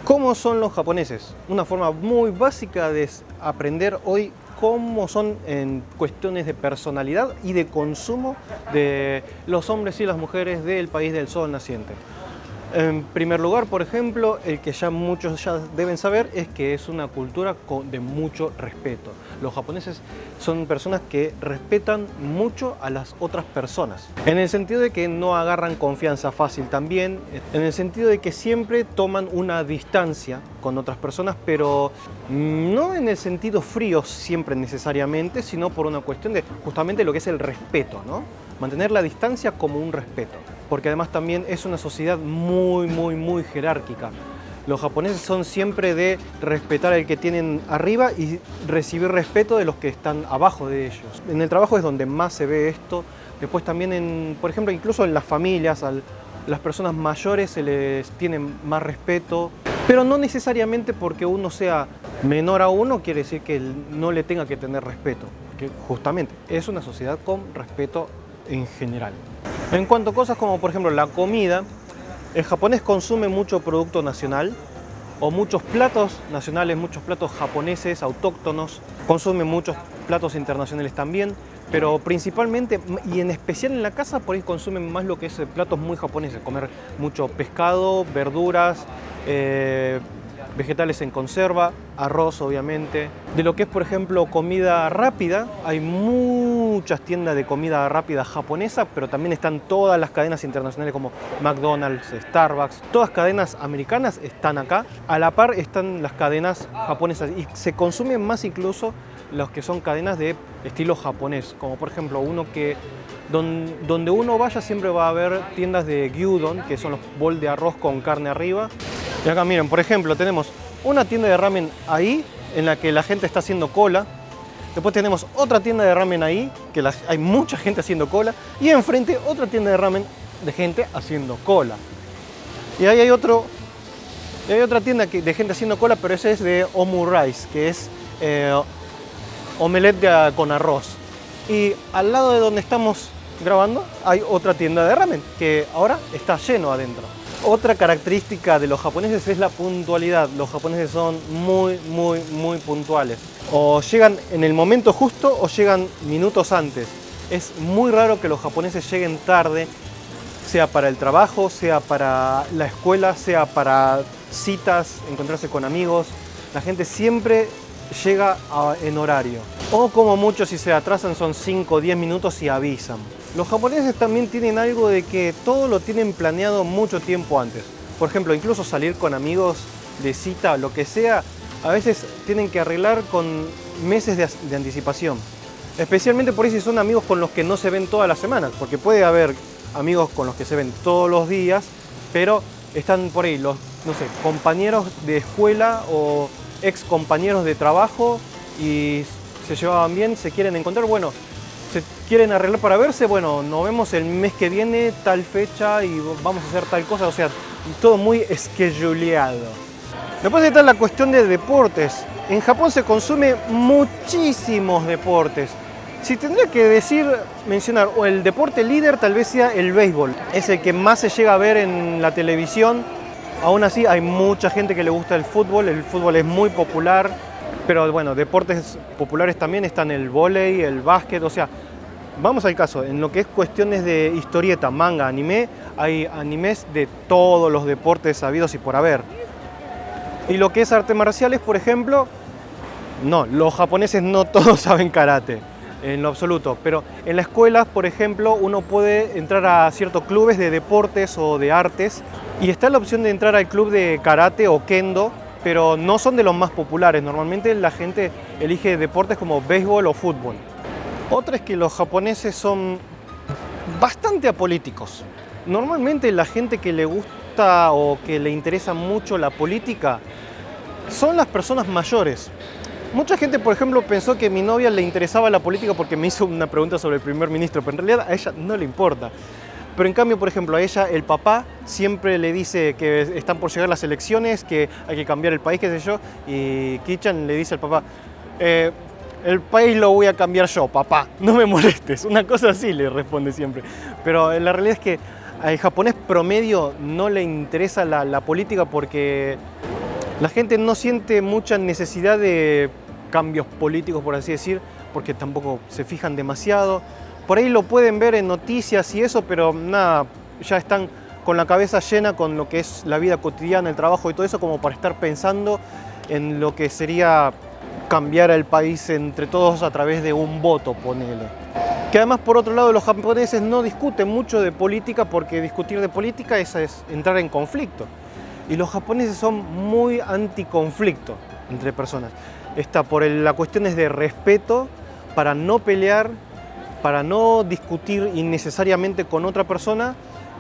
¿Cómo son los japoneses? Una forma muy básica de aprender hoy cómo son en cuestiones de personalidad y de consumo de los hombres y las mujeres del país del sol naciente. En primer lugar, por ejemplo, el que ya muchos ya deben saber es que es una cultura de mucho respeto. Los japoneses son personas que respetan mucho a las otras personas, en el sentido de que no agarran confianza fácil también, en el sentido de que siempre toman una distancia con otras personas, pero no en el sentido frío siempre necesariamente, sino por una cuestión de justamente lo que es el respeto, ¿no? Mantener la distancia como un respeto, porque además también es una sociedad muy jerárquica. Los japoneses son siempre de respetar al que tienen arriba y recibir respeto de los que están abajo de ellos. En el trabajo es donde más se ve esto. Después también, por ejemplo, incluso en las familias, a las personas mayores se les tiene más respeto, pero no necesariamente porque uno sea menor a uno quiere decir que no le tenga que tener respeto, porque justamente es una sociedad con respeto en general. En cuanto a cosas como por ejemplo la comida, el japonés consume mucho producto nacional o muchos platos nacionales, muchos platos japoneses autóctonos, consume muchos platos internacionales también, pero principalmente y en especial en la casa por ahí consumen más lo que es platos muy japoneses, comer mucho pescado, verduras, vegetales en conserva, arroz obviamente. De lo que es por ejemplo comida rápida, hay muchas tiendas de comida rápida japonesa, pero también están todas las cadenas internacionales como McDonald's, Starbucks, todas cadenas americanas están acá. A la par están las cadenas japonesas y se consumen más incluso los que son cadenas de estilo japonés, como por ejemplo uno que donde uno vaya siempre va a haber tiendas de gyudon, que son los bols de arroz con carne arriba. Y acá miren, por ejemplo, tenemos una tienda de ramen ahí, en la que la gente está haciendo cola. Después tenemos otra tienda de ramen ahí, que hay mucha gente haciendo cola. Y enfrente otra tienda de ramen de gente haciendo cola. Y ahí hay otra tienda de gente haciendo cola, pero ese es de Omu Rice, que es omelette con arroz. Y al lado de donde estamos grabando hay otra tienda de ramen, que ahora está lleno adentro. Otra característica de los japoneses es la puntualidad. Los japoneses son muy puntuales. O llegan en el momento justo o llegan minutos antes. Es muy raro que los japoneses lleguen tarde, sea para el trabajo, sea para la escuela, sea para citas, encontrarse con amigos. La gente siempre llega en horario. O como mucho si se atrasan son 5 o 10 minutos y avisan. Los japoneses también tienen algo de que todo lo tienen planeado mucho tiempo antes. Por ejemplo, incluso salir con amigos de cita, lo que sea, a veces tienen que arreglar con meses de anticipación. Especialmente por ahí si son amigos con los que no se ven todas las semanas, porque puede haber amigos con los que se ven todos los días, pero están por ahí los, no sé, compañeros de escuela o ex compañeros de trabajo y se llevaban bien, se quieren encontrar, bueno, se quieren arreglar para verse, bueno, nos vemos el mes que viene, tal fecha y vamos a hacer tal cosa, o sea, todo muy scheduleado. Después está la cuestión de deportes. En Japón se consume muchísimos deportes. Si tendría que mencionar, o el deporte líder tal vez sea el béisbol, es el que más se llega a ver en la televisión. Aún así hay mucha gente que le gusta el fútbol es muy popular, pero bueno, deportes populares también están el vóley, el básquet, o sea, vamos al caso, en lo que es cuestiones de historieta, manga, anime, hay animes de todos los deportes habidos y por haber. Y lo que es artes marciales, por ejemplo, no, los japoneses no todos saben karate, en lo absoluto, pero en la escuela, por ejemplo, uno puede entrar a ciertos clubes de deportes o de artes y está la opción de entrar al club de karate o kendo, pero no son de los más populares. Normalmente la gente elige deportes como béisbol o fútbol. Otra es que los japoneses son bastante apolíticos. Normalmente la gente que le gusta o que le interesa mucho la política son las personas mayores. Mucha gente, por ejemplo, pensó que a mi novia le interesaba la política porque me hizo una pregunta sobre el primer ministro, pero en realidad a ella no le importa. Pero en cambio, por ejemplo, a ella el papá siempre le dice que están por llegar las elecciones, que hay que cambiar el país, qué sé yo, y Kichan le dice al papá, el país lo voy a cambiar yo, papá, no me molestes. Una cosa así le responde siempre. Pero la realidad es que al japonés promedio no le interesa la política porque La gente no siente mucha necesidad de cambios políticos, por así decir, porque tampoco se fijan demasiado. Por ahí lo pueden ver en noticias y eso, pero nada, ya están con la cabeza llena con lo que es la vida cotidiana, el trabajo y todo eso, como para estar pensando en lo que sería cambiar el país entre todos a través de un voto, ponele. Que además, por otro lado, los japoneses no discuten mucho de política, porque discutir de política es entrar en conflicto. Y los japoneses son muy anticonflicto entre personas. La cuestión es de respeto, para no pelear, para no discutir innecesariamente con otra persona,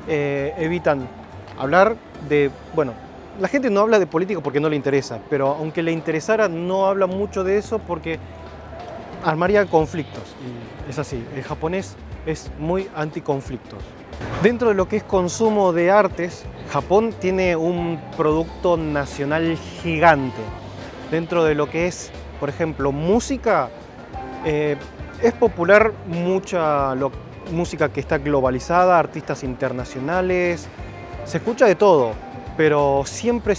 evitan hablar de, bueno, la gente no habla de política porque no le interesa, pero aunque le interesara, no habla mucho de eso porque armaría conflictos. Y es así, el japonés es muy anticonflictos. Dentro de lo que es consumo de artes, Japón tiene un producto nacional gigante. Dentro de lo que es, por ejemplo, música, es popular mucha música que está globalizada, artistas internacionales, se escucha de todo, pero siempre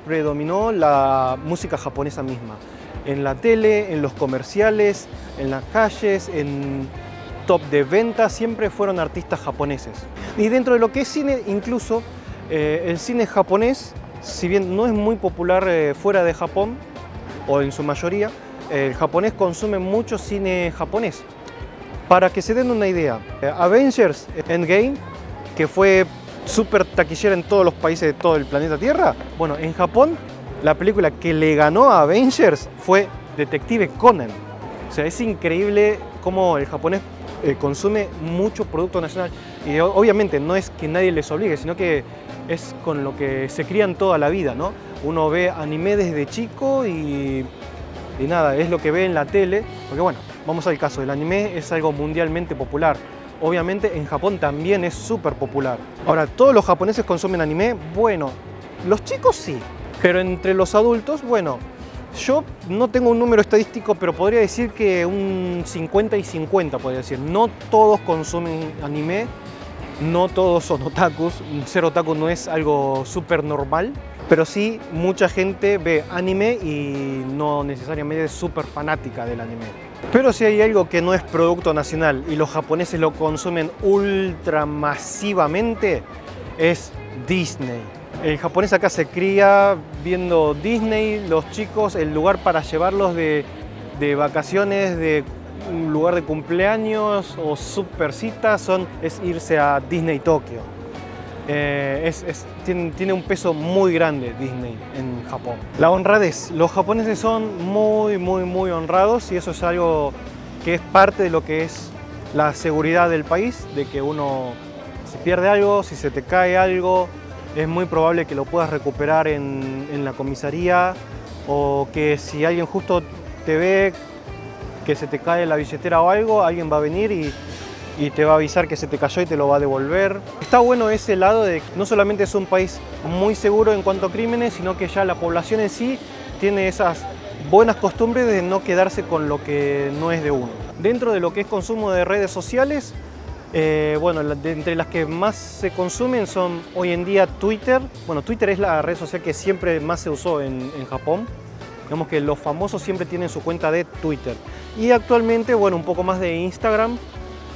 predominó la música japonesa misma. En la tele, en los comerciales, en las calles, en top de ventas, siempre fueron artistas japoneses. Y dentro de lo que es cine, incluso el cine japonés, si bien no es muy popular fuera de Japón, o en su mayoría, el japonés consume mucho cine japonés. Para que se den una idea, Avengers Endgame, que fue súper taquillera en todos los países de todo el planeta Tierra, bueno, en Japón la película que le ganó a Avengers fue Detective Conan. O sea, es increíble cómo el japonés consume mucho producto nacional. Y obviamente no es que nadie les obligue, sino que es con lo que se crían toda la vida, ¿no? Uno ve anime desde chico y nada, es lo que ve en la tele. Porque bueno, vamos al caso, el anime es algo mundialmente popular. Obviamente en Japón también es súper popular. Ahora, ¿todos los japoneses consumen anime? Bueno, los chicos sí, pero entre los adultos, bueno, yo no tengo un número estadístico, pero podría decir que un 50 y 50, podría decir. No todos consumen anime, no todos son otakus. Ser otaku no es algo súper normal, pero sí mucha gente ve anime y no necesariamente es súper fanática del anime. Pero si hay algo que no es producto nacional y los japoneses lo consumen ultra masivamente, es Disney. El japonés acá se cría viendo Disney, los chicos, el lugar para llevarlos de vacaciones, de un lugar de cumpleaños o super citas es irse a Disney Tokio. Tiene un peso muy grande Disney en Japón. La honradez. Los japoneses son muy honrados y eso es algo que es parte de lo que es la seguridad del país, de que uno si pierde algo, si se te cae algo, es muy probable que lo puedas recuperar en la comisaría, o que si alguien justo te ve que se te cae la billetera o algo, alguien va a venir y te va a avisar que se te cayó y te lo va a devolver. Está bueno ese lado de que no solamente es un país muy seguro en cuanto a crímenes, sino que ya la población en sí tiene esas buenas costumbres de no quedarse con lo que no es de uno. Dentro de lo que es consumo de redes sociales, bueno, entre las que más se consumen son hoy en día Twitter. Bueno, Twitter es la red social que siempre más se usó en Japón. Digamos que los famosos siempre tienen su cuenta de Twitter. Y actualmente, bueno, un poco más de Instagram.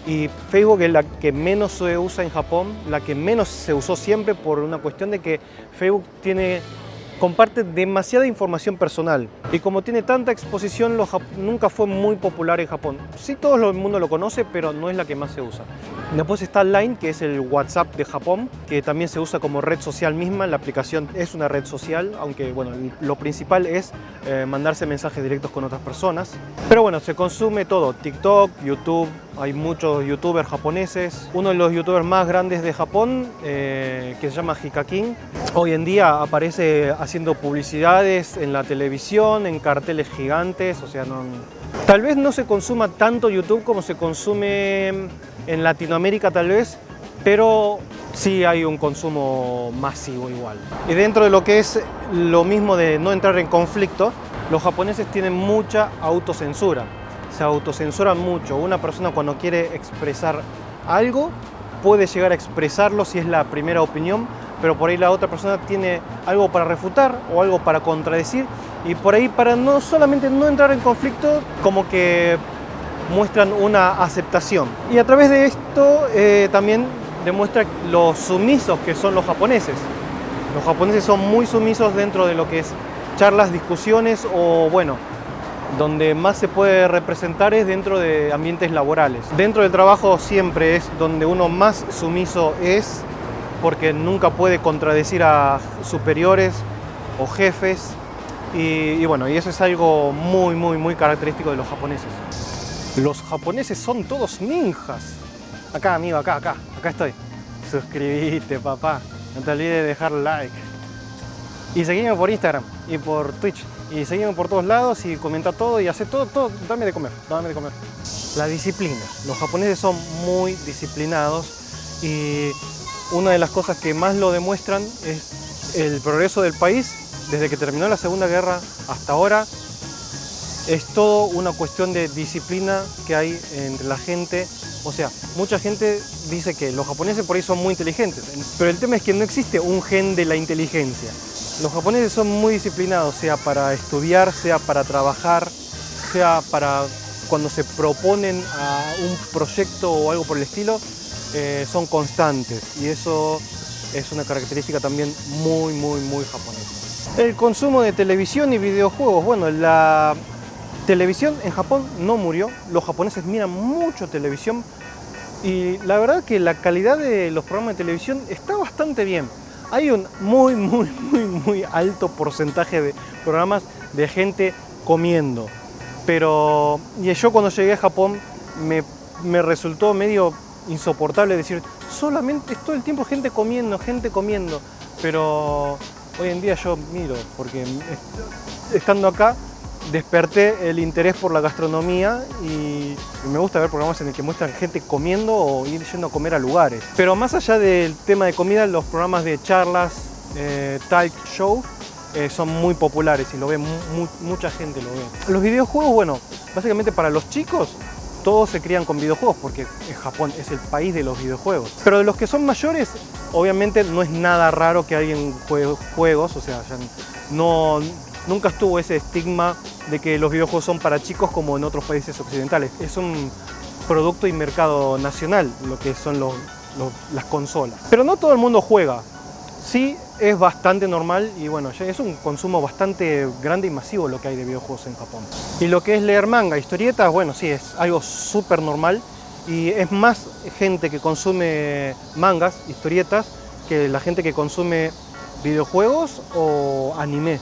Y Facebook es la que menos se usa en Japón, la que menos se usó siempre por una cuestión de que Facebook comparte demasiada información personal. Y como tiene tanta exposición, nunca fue muy popular en Japón. Sí, todo el mundo lo conoce, pero no es la que más se usa. Después está Line, que es el WhatsApp de Japón, que también se usa como red social misma. La aplicación es una red social, aunque bueno, lo principal es mandarse mensajes directos con otras personas. Pero bueno, se consume todo, TikTok, YouTube, hay muchos youtubers japoneses. Uno de los youtubers más grandes de Japón, que se llama Hikakin, hoy en día aparece haciendo publicidades en la televisión, en carteles gigantes, o sea, tal vez no se consuma tanto YouTube como se consume en Latinoamérica tal vez, pero sí hay un consumo masivo igual. Y dentro de lo que es lo mismo de no entrar en conflicto, los japoneses tienen mucha autocensura, se autocensuran mucho. Una persona cuando quiere expresar algo puede llegar a expresarlo si es la primera opinión, pero por ahí la otra persona tiene algo para refutar o algo para contradecir, y por ahí, para no solamente no entrar en conflicto, como que muestran una aceptación. Y a través de esto también demuestra los sumisos que son los japoneses. Los japoneses son muy sumisos dentro de lo que es charlas, discusiones, o bueno, donde más se puede representar es dentro de ambientes laborales. Dentro del trabajo siempre es donde uno más sumiso es, porque nunca puede contradecir a superiores o jefes, y bueno, y eso es algo muy característico de los japoneses. Los japoneses son todos ninjas. Acá, amigo, acá estoy. Suscríbete, papá. No te olvides de dejar like. Y seguime por Instagram y por Twitch. Y seguime por todos lados y comenta todo y hace todo. Dame de comer, dame de comer. La disciplina. Los japoneses son muy disciplinados, y una de las cosas que más lo demuestran es el progreso del país desde que terminó la Segunda Guerra hasta ahora. Es todo una cuestión de disciplina que hay entre la gente. O sea, mucha gente dice que los japoneses por ahí son muy inteligentes, pero el tema es que no existe un gen de la inteligencia. Los japoneses son muy disciplinados, sea para estudiar, sea para trabajar, sea para cuando se proponen a un proyecto o algo por el estilo, son constantes, y eso es una característica también muy japonesa. El consumo de televisión y videojuegos. Bueno, la televisión en Japón no murió. Los japoneses miran mucho televisión, y la verdad que la calidad de los programas de televisión está bastante bien. Hay un muy alto porcentaje de programas de gente comiendo, pero yo cuando llegué a Japón me resultó medio insoportable decir solamente es todo el tiempo gente comiendo, pero hoy en día yo miro, porque estando acá desperté el interés por la gastronomía, y me gusta ver programas en el que muestran gente comiendo o ir yendo a comer a lugares. Pero más allá del tema de comida, los programas de charlas, talk show, son muy populares y lo ve mucha gente lo ve. Los videojuegos, bueno, básicamente para los chicos todos se crían con videojuegos, porque Japón es el país de los videojuegos. Pero de los que son mayores, obviamente no es nada raro que alguien juegue juegos, o sea, ya nunca estuvo ese estigma de que los videojuegos son para chicos como en otros países occidentales. Es un producto y mercado nacional lo que son las consolas. Pero no todo el mundo juega. Sí, es bastante normal, y bueno, ya es un consumo bastante grande y masivo lo que hay de videojuegos en Japón. Y lo que es leer manga, historietas, bueno, sí, es algo súper normal, y es más gente que consume mangas, historietas, que la gente que consume videojuegos o anime.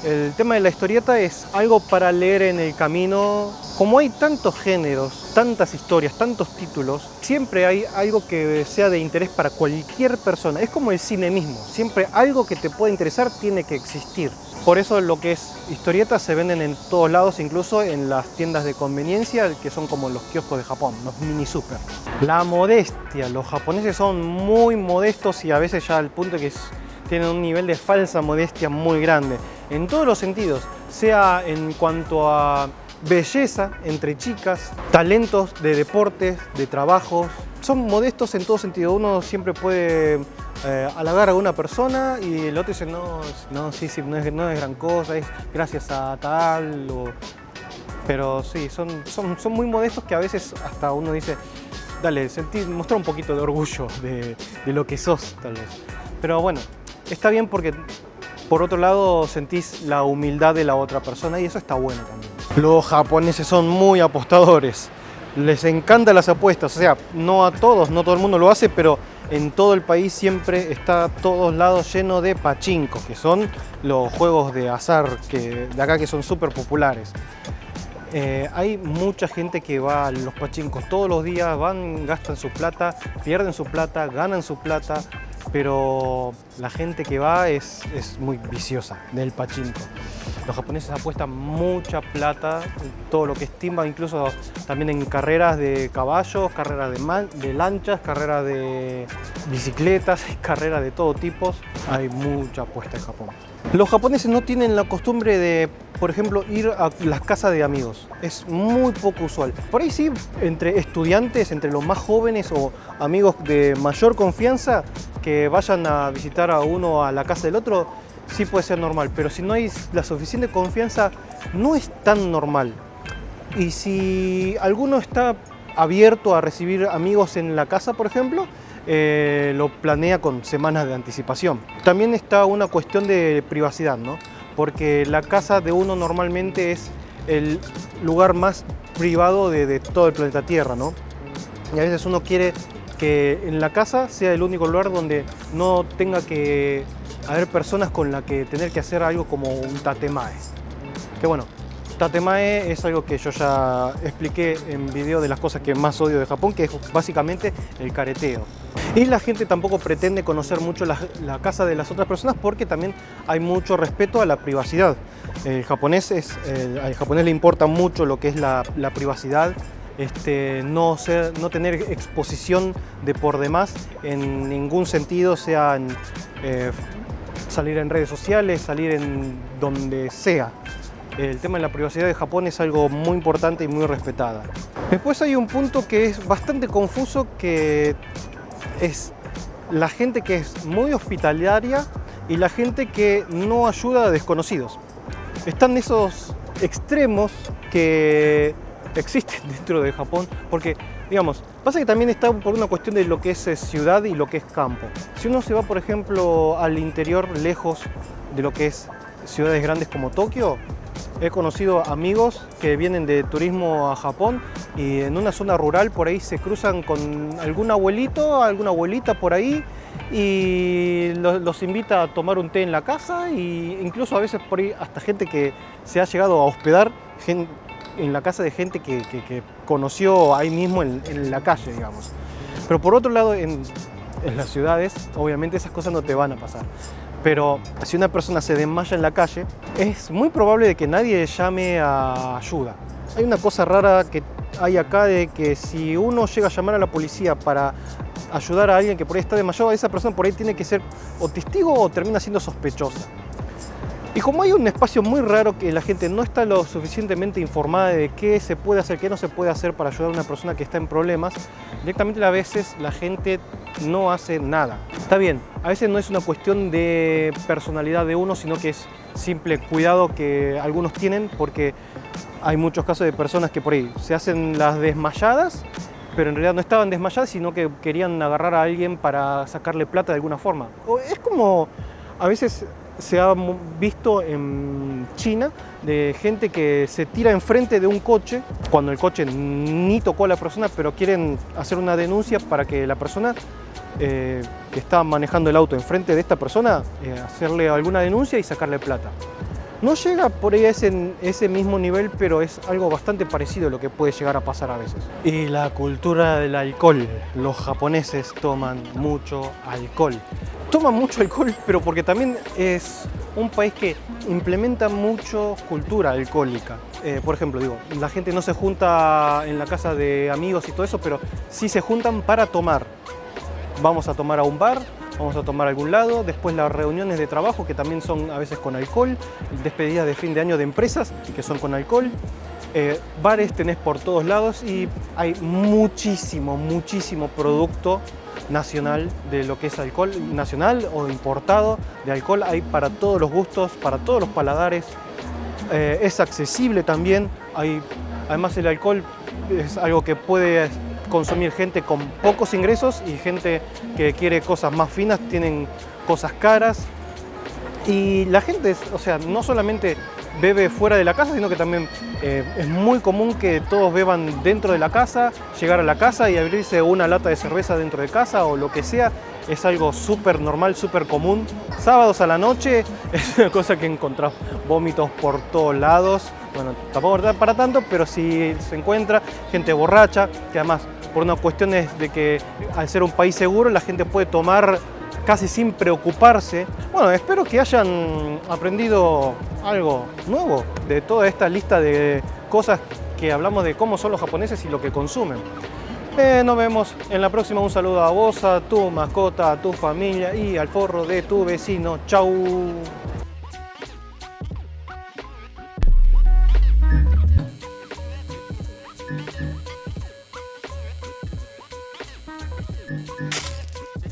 El tema de la historieta es algo para leer en el camino. Como hay tantos géneros, tantas historias, tantos títulos, siempre hay algo que sea de interés para cualquier persona. Es como el cine mismo, siempre algo que te pueda interesar tiene que existir. Por eso lo que es historietas se venden en todos lados, incluso en las tiendas de conveniencia, que son como los kioscos de Japón, los mini super. La modestia, los japoneses son muy modestos, y a veces ya al punto que tienen un nivel de falsa modestia muy grande. En todos los sentidos, sea en cuanto a belleza entre chicas, talentos de deportes, de trabajos. Son modestos en todo sentido. Uno siempre puede halagar a una persona y el otro dice no, sí, no es gran cosa, es gracias a tal. Pero sí, son muy modestos, que a veces hasta uno dice, dale, mostrar un poquito de orgullo de lo que sos, tal vez. Pero bueno, está bien, porque por otro lado sentís la humildad de la otra persona, y eso está bueno también. Los japoneses son muy apostadores, les encantan las apuestas, o sea, no a todos, no todo el mundo lo hace, pero en todo el país siempre está a todos lados lleno de pachinko, que son los juegos de azar de acá, que son súper populares. Hay mucha gente que va a los pachinkos todos los días, van, gastan su plata, pierden su plata, ganan su plata, pero la gente que va es muy viciosa del pachinko. Los japoneses apuestan mucha plata, todo lo que es timba, incluso también en carreras de caballos, carreras de lanchas, carreras de bicicletas, carreras de todo tipo. Hay mucha apuesta en Japón. Los japoneses no tienen la costumbre de, por ejemplo, ir a las casas de amigos. Es muy poco usual. Por ahí sí, entre estudiantes, entre los más jóvenes o amigos de mayor confianza, que vayan a visitar a uno a la casa del otro, sí puede ser normal. Pero si no hay la suficiente confianza, no es tan normal. Y si alguno está abierto a recibir amigos en la casa, por ejemplo, lo planea con semanas de anticipación. También está una cuestión de privacidad, ¿no? Porque la casa de uno normalmente es el lugar más privado de todo el planeta Tierra, ¿no? Y a veces uno quiere que en la casa sea el único lugar donde no tenga que haber personas con las que tener que hacer algo como un tatemae. Que bueno, tatemae es algo que yo ya expliqué en video de las cosas que más odio de Japón, que es básicamente el careteo. Y la gente tampoco pretende conocer mucho la casa de las otras personas porque también hay mucho respeto a la privacidad. Al japonés le importa mucho lo que es la privacidad, no tener exposición de por demás en ningún sentido, sea en, salir en redes sociales, salir en donde sea. El tema de la privacidad de Japón es algo muy importante y muy respetada. Después hay un punto que es bastante confuso, que es la gente que es muy hospitalaria y la gente que no ayuda a desconocidos. Están esos extremos que existen dentro de Japón, porque, digamos, pasa que también está por una cuestión de lo que es ciudad y lo que es campo. Si uno se va, por ejemplo, al interior, lejos de lo que es ciudades grandes como Tokio, he conocido amigos que vienen de turismo a Japón y en una zona rural por ahí se cruzan con algún abuelito, alguna abuelita por ahí y los invita a tomar un té en la casa, e incluso a veces por ahí hasta gente que se ha llegado a hospedar en la casa de gente que conoció ahí mismo en la calle, digamos. Pero por otro lado, en las ciudades, obviamente esas cosas no te van a pasar. Pero si una persona se desmaya en la calle, es muy probable de que nadie llame a ayuda. Hay una cosa rara que hay acá de que si uno llega a llamar a la policía para ayudar a alguien que por ahí está desmayado, esa persona por ahí tiene que ser o testigo o termina siendo sospechosa. Y como hay un espacio muy raro que la gente no está lo suficientemente informada de qué se puede hacer, qué no se puede hacer para ayudar a una persona que está en problemas, directamente a veces la gente no hace nada. Está bien, a veces no es una cuestión de personalidad de uno, sino que es simple cuidado que algunos tienen, porque hay muchos casos de personas que por ahí se hacen las desmayadas, pero en realidad no estaban desmayadas, sino que querían agarrar a alguien para sacarle plata de alguna forma. Es como a veces se ha visto en China de gente que se tira enfrente de un coche cuando el coche ni tocó a la persona, pero quieren hacer una denuncia para que la persona que está manejando el auto enfrente de esta persona hacerle alguna denuncia y sacarle plata. No llega por ahí a ese mismo nivel, pero es algo bastante parecido a lo que puede llegar a pasar a veces. Y la cultura del alcohol. Los japoneses toman mucho alcohol. Toman mucho alcohol, pero porque también es un país que implementa mucho cultura alcohólica. Por ejemplo, la gente no se junta en la casa de amigos y todo eso, pero sí se juntan para tomar. Vamos a tomar a un bar, vamos a tomar a algún lado, después las reuniones de trabajo que también son a veces con alcohol, despedidas de fin de año de empresas que son con alcohol, bares tenés por todos lados y hay muchísimo producto nacional de lo que es alcohol, nacional o importado de alcohol, hay para todos los gustos, para todos los paladares, es accesible también, además el alcohol es algo que puede consumir gente con pocos ingresos y gente que quiere cosas más finas, tienen cosas caras y la gente, o sea, no solamente bebe fuera de la casa, sino que también es muy común que todos beban dentro de la casa, llegar a la casa y abrirse una lata de cerveza dentro de casa o lo que sea, es algo súper normal, súper común. Sábados a la noche es una cosa que encontrás vómitos por todos lados, bueno, tampoco para tanto, pero si se encuentra gente borracha, que además por una cuestión de que al ser un país seguro la gente puede tomar casi sin preocuparse. Bueno, espero que hayan aprendido algo nuevo de toda esta lista de cosas que hablamos de cómo son los japoneses y lo que consumen. Nos vemos en la próxima. Un saludo a vos, a tu mascota, a tu familia y al forro de tu vecino. Chau.